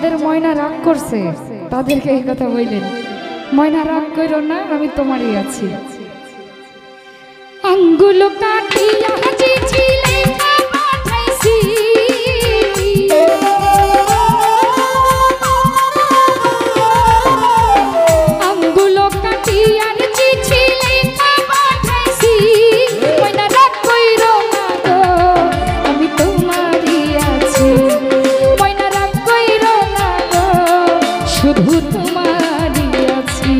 যাদের ময়না রাগ করছে তাদেরকে এই কথা বললেন, ময়না রাগ করো না, আমি তোমারই আছি। আঙ্গুল কাটিয়া চিঠি লেখা পাঠাইছি, আঙ্গুল কাটিয়া চিঠি লেখা পাঠাইছি, ময়না রাগ করো না গো, আমি তোমারই আছি। ময়না রাগ করো না গো, শুধু তোমারই আছি।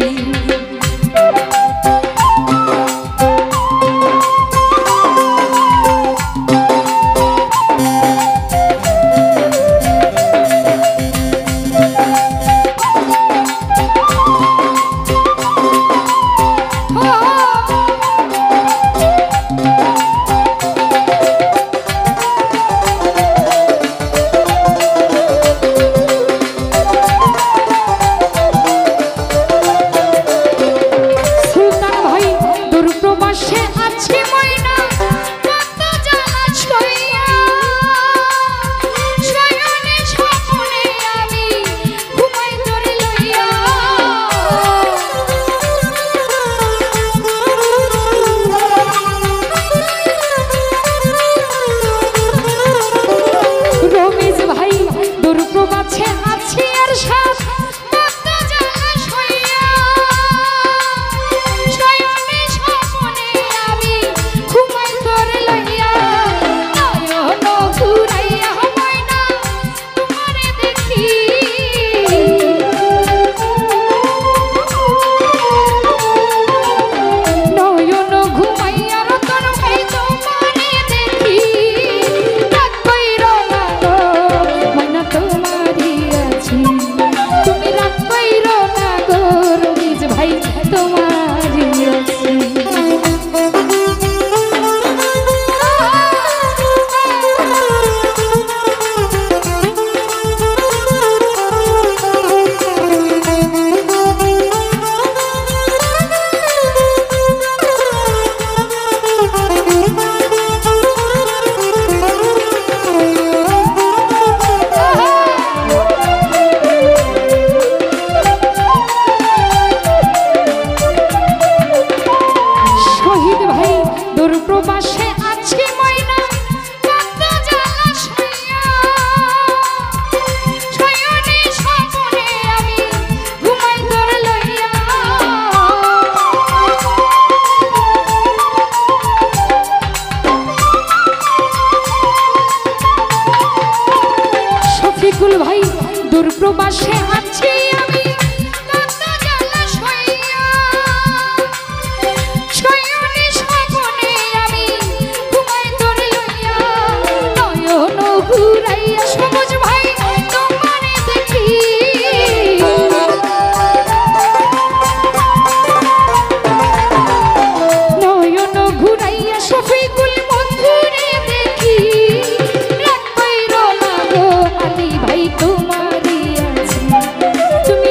ভাই দূর প্রবাসে আছি আমি, কত জ্বালা সইয়া, শয়নে স্বপনে আমি ঘুমাই তোরে লইয়া, নয়ন ঘুরাইয়া সবুজ ভাই তোমারে দেখি, নয়ন ঘুরাইয়া শফিকুল বন্ধুরে দেখি, রাগ কইরো না গো আলী ভাই তোমারই আছি, তুমি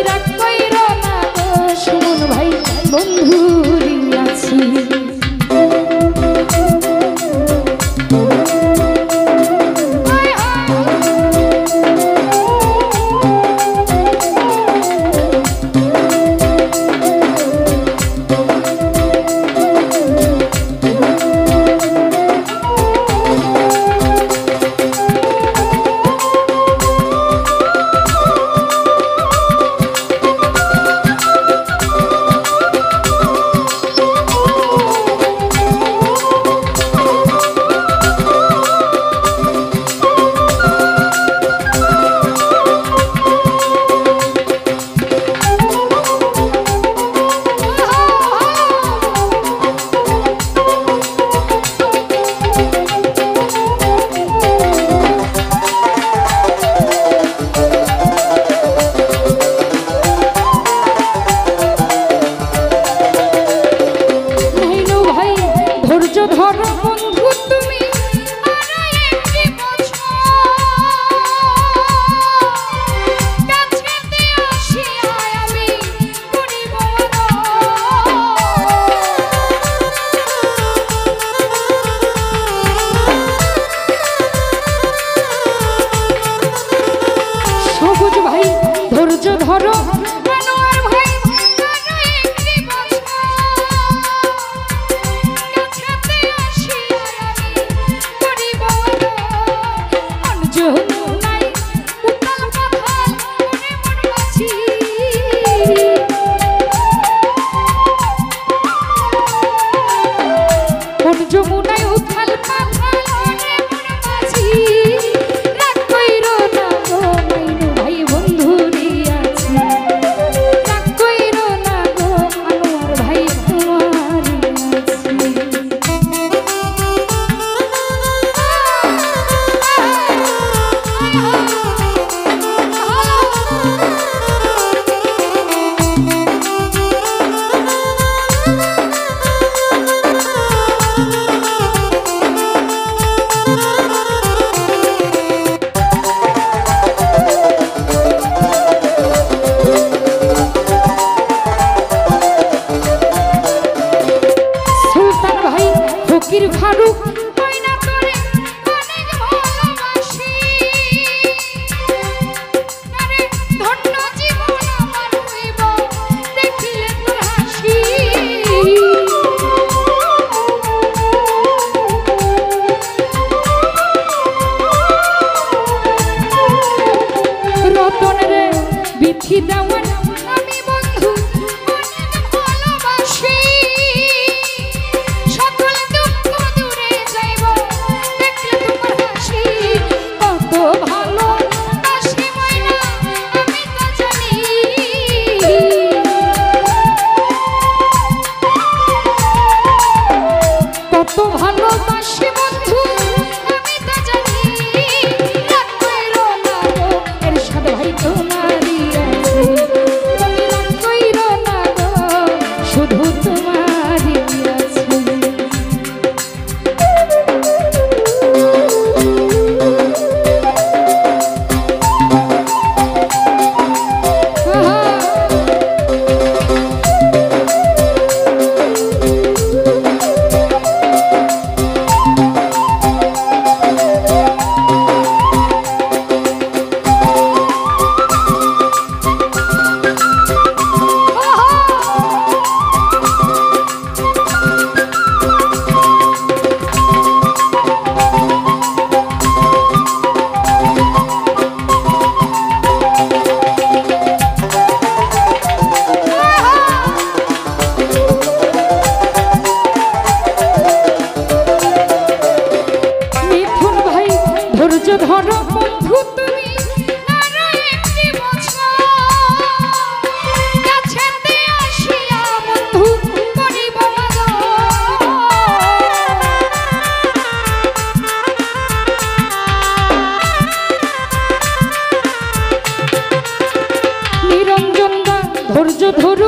চিঠি দেওয়ার আমি বন্ধু অনেক ভালোবাসি সকল দুঃখ দূরে যাইব দেখলে তোমার হাসি কত ভালোবাসি ময়না আমি তো জানি কত ভালোবাসি বন্ধু আমি তো জানি রাগ কইরো না গো এরশাদ ভাই তোমারই আছে তুমি রাগ কইরো না গো শুধু তোমারই আছে ধৈর্য ধরো বন্ধু তুমি আরো একটি বছর কাছেতে আসিয়া বন্ধু করিব নিরঞ্জন দা ধৈর্য ধরো